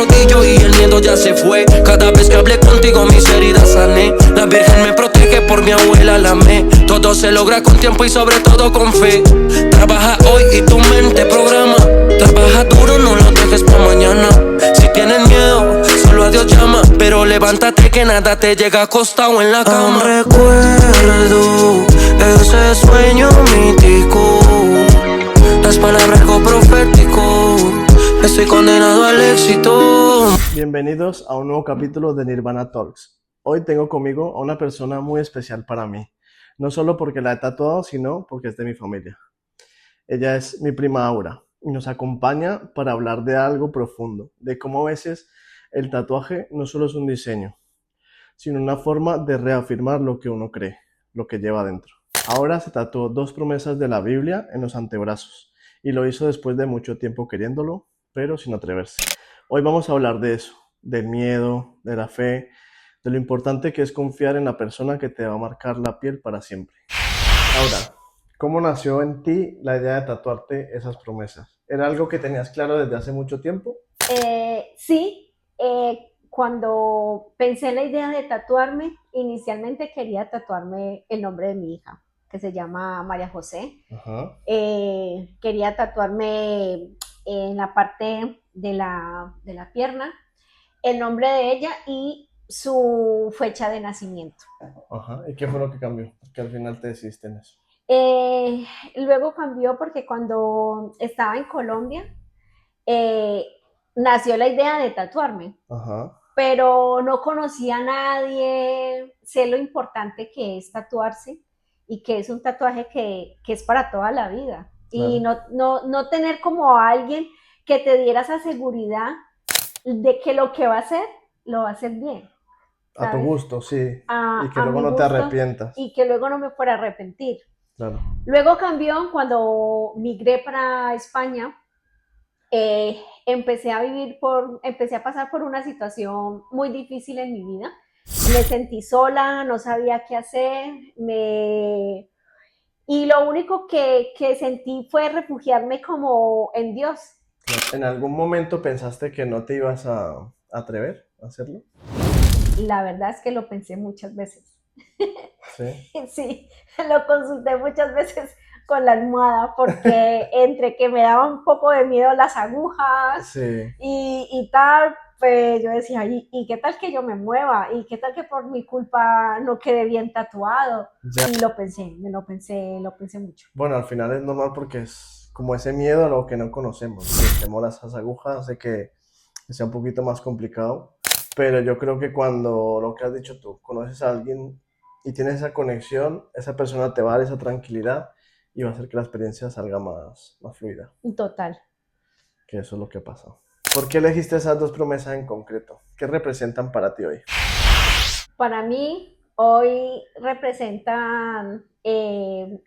rodillo y el miedo ya se fue. Cada vez que hablé contigo mis heridas sané. La Virgen me protege, por mi abuela la amé. Todo se logra con tiempo y sobre todo con fe. Trabaja hoy y tu mente programa. Trabaja duro, no lo dejes para mañana. Si tienes miedo, solo a Dios llama. Pero levántate que nada te llega acostado en la cama. Aún recuerdo ese sueño mítico, las palabras algo profético. Estoy condenado al éxito. Bienvenidos a un nuevo capítulo de Nirvana Talks. Hoy tengo conmigo a una persona muy especial para mí. No solo porque la he tatuado, sino porque es de mi familia. Ella es mi prima Aura y nos acompaña para hablar de algo profundo, de cómo a veces el tatuaje no solo es un diseño, sino una forma de reafirmar lo que uno cree, lo que lleva dentro. Aura se tatuó 2 promesas de la Biblia en los antebrazos y lo hizo después de mucho tiempo queriéndolo, pero sin atreverse. Hoy vamos a hablar de eso, del miedo, de la fe, de lo importante que es confiar en la persona que te va a marcar la piel para siempre. Aura, ¿cómo nació en ti la idea de tatuarte esas promesas? ¿Era algo que tenías claro desde hace mucho tiempo? Sí, cuando pensé en la idea de tatuarme, inicialmente quería tatuarme el nombre de mi hija, que se llama María José. Ajá. Quería tatuarme en la parte de la pierna el nombre de ella y su fecha de nacimiento. Ajá. ¿Y qué fue lo que cambió? Porque al final te decidiste en eso. Luego cambió porque cuando estaba en Colombia, nació la idea de tatuarme. Ajá. Pero no conocía a nadie, sé lo importante que es tatuarse y que es un tatuaje que es para toda la vida. Claro. Y no tener como a alguien que te diera esa seguridad de que lo que va a hacer, lo va a hacer bien. A tu ¿sabes? gusto, sí. Y que A luego mi no te gusto, arrepientas. y que luego no me fuera a arrepentir. Claro. Luego cambió cuando migré para España. Empecé a pasar por una situación muy difícil en mi vida. Me sentí sola, no sabía qué hacer, y lo único que sentí fue refugiarme como en Dios. ¿En algún momento pensaste que no te ibas a atrever a hacerlo? La verdad es que lo pensé muchas veces. Sí. Sí, lo consulté muchas veces con la almohada porque entre que me daba un poco de miedo las agujas Sí. y tal, pues yo decía, ¿y qué tal que yo me mueva? ¿Y qué tal que por mi culpa no quede bien tatuado? Ya. Y lo pensé mucho. Bueno, al final es normal porque es como ese miedo a lo que no conocemos. El temor a esas agujas hace que sea un poquito más complicado. Pero yo creo que cuando lo que has dicho tú, conoces a alguien y tienes esa conexión, esa persona te va a dar esa tranquilidad y va a hacer que la experiencia salga más fluida. Total. Que eso es lo que pasa. ¿Por qué elegiste esas 2 promesas en concreto? ¿Qué representan para ti hoy? Para mí, hoy representan el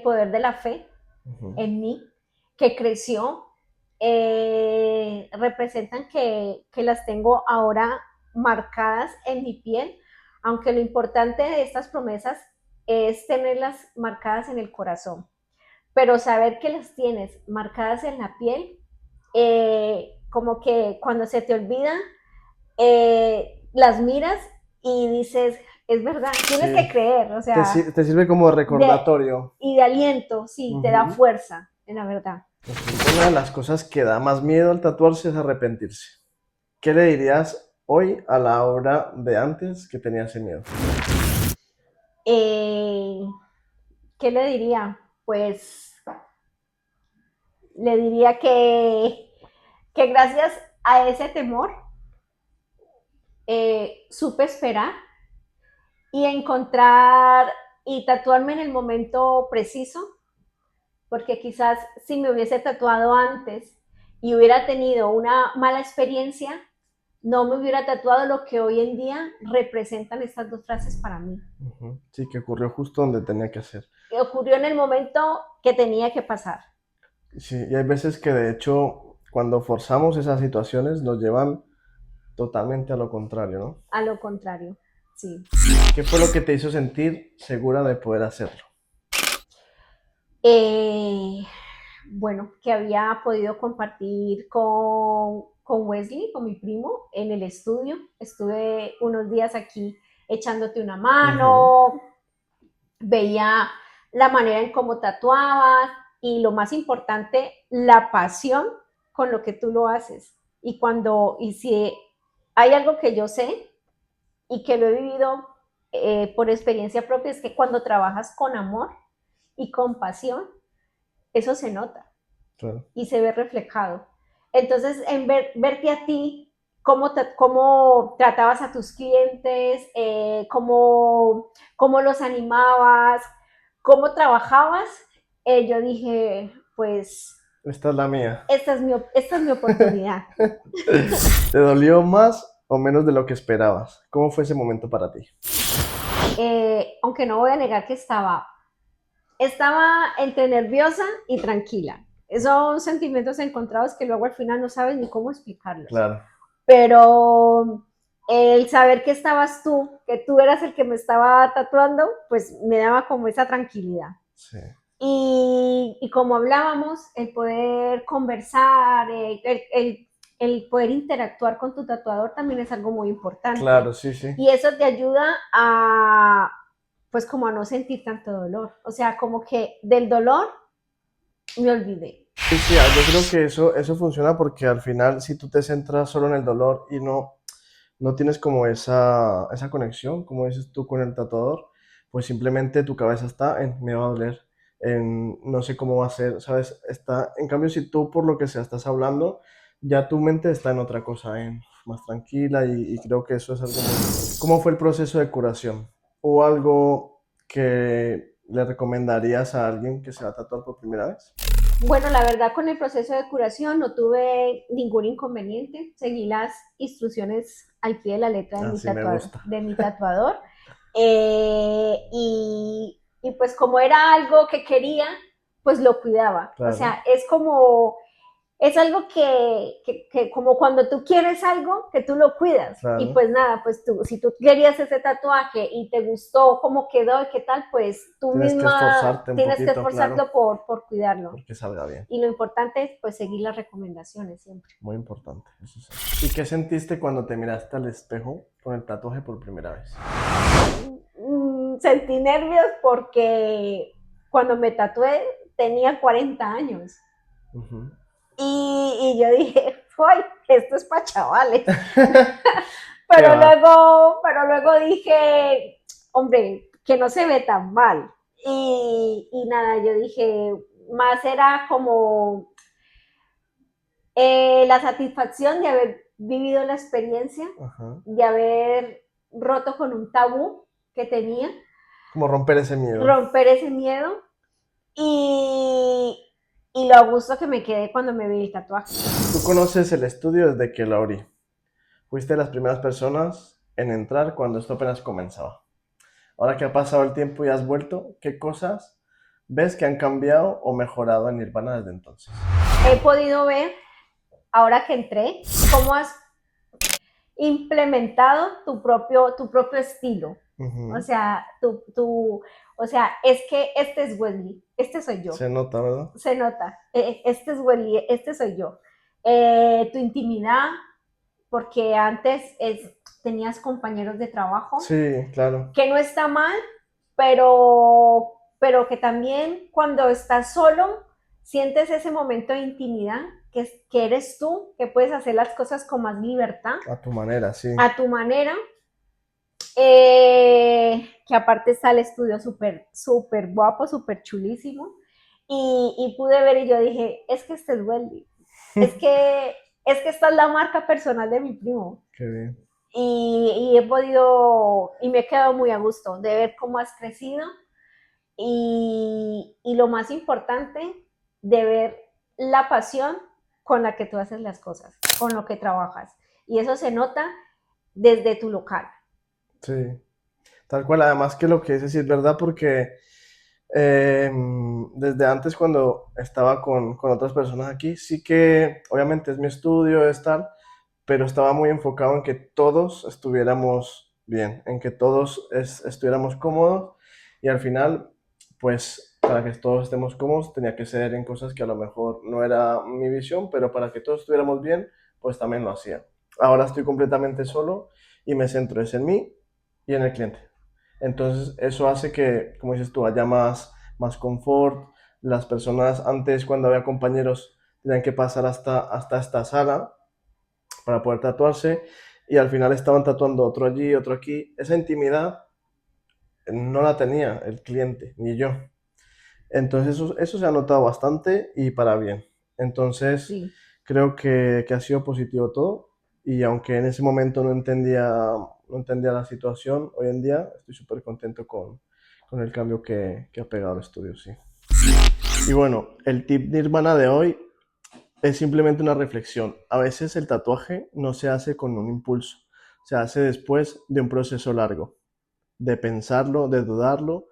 poder de la fe en mí, que creció. Representan que las tengo ahora marcadas en mi piel, aunque lo importante de estas promesas es tenerlas marcadas en el corazón, pero saber que las tienes marcadas en la piel, como que cuando se te olvida, las miras y dices, es verdad, tienes Sí. que creer, o sea, Te sirve como recordatorio. y de aliento, sí, te da fuerza, en la verdad. Una de las cosas que da más miedo al tatuarse es arrepentirse. ¿Qué le dirías hoy a la hora de antes que tenía ese miedo? ¿Qué le diría? Pues le diría que gracias a ese temor supe esperar y encontrar y tatuarme en el momento preciso, porque quizás si me hubiese tatuado antes y hubiera tenido una mala experiencia, no me hubiera tatuado lo que hoy en día representan estas 2 frases para mí. Sí, que ocurrió justo donde tenía que ser. Ocurrió en el momento que tenía que pasar. Sí, y hay veces que de hecho cuando forzamos esas situaciones nos llevan totalmente a lo contrario, ¿no? A lo contrario, sí. ¿Qué fue lo que te hizo sentir segura de poder hacerlo? Bueno, que había podido compartir con con Wesley, con mi primo, en el estudio. Estuve unos días aquí echándote una mano, veía la manera en cómo tatuabas y lo más importante, la pasión con lo que tú lo haces. Y si hay algo que yo sé y que lo he vivido por experiencia propia, es que cuando trabajas con amor y con pasión, eso se nota Claro. y se ve reflejado. Entonces, en verte a ti, cómo tratabas a tus clientes, cómo los animabas, cómo trabajabas, yo dije, pues, Esta es la mía. esta es mi oportunidad. ¿Te dolió más o menos de lo que esperabas? ¿Cómo fue ese momento para ti? Aunque no voy a negar que estaba entre nerviosa y tranquila. Son sentimientos encontrados que luego al final no sabes ni cómo explicarlos. Claro. Pero el saber que estabas tú, que tú eras el que me estaba tatuando, pues me daba como esa tranquilidad. Sí. Y como hablábamos, el poder conversar, el poder interactuar con tu tatuador también es algo muy importante. Claro, sí, sí. Y eso te ayuda a, pues como a no sentir tanto dolor. O sea, como que del dolor me olvidé. Sí, sí, yo creo que eso funciona porque al final si tú te centras solo en el dolor y no tienes como esa conexión, como dices tú, con el tatuador, pues simplemente tu cabeza está en me va a doler, en no sé cómo va a ser, ¿sabes? En cambio, si tú por lo que sea estás hablando, ya tu mente está en otra cosa, en más tranquila y creo que eso es algo muy... ¿Cómo fue el proceso de curación? ¿O algo que le recomendarías a alguien que se va a tatuar por primera vez? Bueno, la verdad con el proceso de curación no tuve ningún inconveniente. Seguí las instrucciones al pie de la letra Así me gusta. de mi tatuador. Y pues como era algo que quería, pues lo cuidaba. O Claro, sea, es algo que como cuando tú quieres algo, que tú lo cuidas. Y claro. pues nada, pues tú, si tú querías ese tatuaje y te gustó cómo quedó y qué tal, pues tú Tienes que misma esforzarte un tienes que poquito, claro, esforzarte por cuidarlo. porque salga bien. Y lo importante es pues seguir las recomendaciones siempre. Muy importante, eso sí. ¿Y qué sentiste cuando te miraste al espejo con el tatuaje por primera vez? Sentí nervios porque cuando me tatué tenía 40 años. Ujú. Y yo dije, ¡ay, esto es para chavales! ¿Qué va? Pero luego dije, hombre, que no se ve tan mal. Y nada, yo dije, más era como la satisfacción de haber vivido la experiencia, Ajá. de haber roto con un tabú que tenía, Como romper ese miedo. romper ese miedo y, y lo a gusto que me quedé cuando me vi el tatuaje. Tú conoces el estudio desde que lo abrí. Fuiste de las primeras personas en entrar cuando esto apenas comenzaba. Ahora que ha pasado el tiempo y has vuelto, ¿qué cosas ves que han cambiado o mejorado en Nirvana desde entonces? He podido ver, ahora que entré, cómo has implementado tu propio estilo. Ujú. O sea, o sea, es que este es Wesley, este soy yo. Se nota, ¿verdad? Se nota, este es Wesley, este soy yo. Tu intimidad, porque antes tenías compañeros de trabajo, Sí, claro. que no está mal, pero que también cuando estás solo, sientes ese momento de intimidad, que eres tú, que puedes hacer las cosas con más libertad, A tu manera, sí. a tu manera, que aparte está el estudio súper guapo, súper chulísimo, y pude ver y yo dije, es que este es Welly, es que esta es la marca personal de mi primo. Qué bien. Y he podido, y me he quedado muy a gusto de ver cómo has crecido y lo más importante, de ver la pasión con la que tú haces las cosas, con lo que trabajas. Y eso se nota desde tu local. Sí, tal cual. Además que lo que dices sí es verdad porque desde antes cuando estaba con otras personas aquí, sí que obviamente es mi estudio, es tal, pero estaba muy enfocado en que todos estuviéramos bien, en que todos estuviéramos cómodos y al final, pues para que todos estemos cómodos tenía que ser en cosas que a lo mejor no era mi visión, pero para que todos estuviéramos bien, pues también lo hacía. Ahora estoy completamente solo y me centro en mí y en el cliente. Entonces eso hace que, como dices tú, haya más confort. Las personas antes, cuando había compañeros, tenían que pasar hasta esta sala para poder tatuarse y al final estaban tatuando otro allí, otro aquí. Esa intimidad no la tenía el cliente ni yo. Entonces eso se ha notado bastante y para bien. Entonces Sí. creo que ha sido positivo todo y aunque en ese momento no entendía la situación, hoy en día estoy súper contento con el cambio que ha pegado el estudio, sí. Y bueno, el tip Nirvana de hoy es simplemente una reflexión. A veces el tatuaje no se hace con un impulso, se hace después de un proceso largo, de pensarlo, de dudarlo,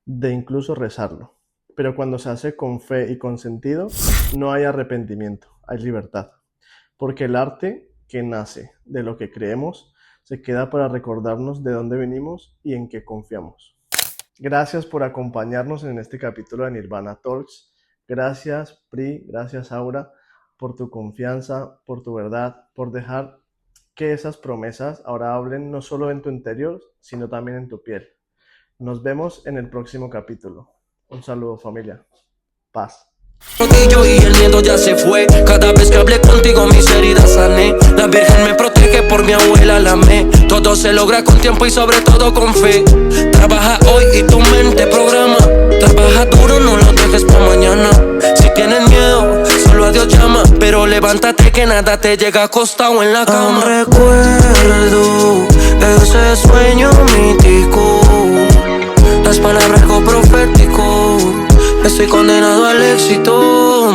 de incluso rezarlo. Pero cuando se hace con fe y con sentido, no hay arrepentimiento, hay libertad. Porque el arte que nace de lo que creemos se queda para recordarnos de dónde venimos y en qué confiamos. Gracias por acompañarnos en este capítulo de Nirvana Talks. Gracias, Pri, gracias, Aura, por tu confianza, por tu verdad, por dejar que esas promesas ahora hablen no solo en tu interior, sino también en tu piel. Nos vemos en el próximo capítulo. Un saludo, familia. Paz. Y el miedo ya se fue. Cada vez que hablé contigo mis heridas sané. La Virgen me protege, por mi abuela la amé. Todo se logra con tiempo y sobre todo con fe. Trabaja hoy y tu mente programa. Trabaja duro, no lo dejes para mañana. Si tienes miedo, solo a Dios llama. Pero levántate que nada te llega acostado en la cama. Aún recuerdo ese sueño mítico, las palabras algo profético. Estoy condenado al éxito.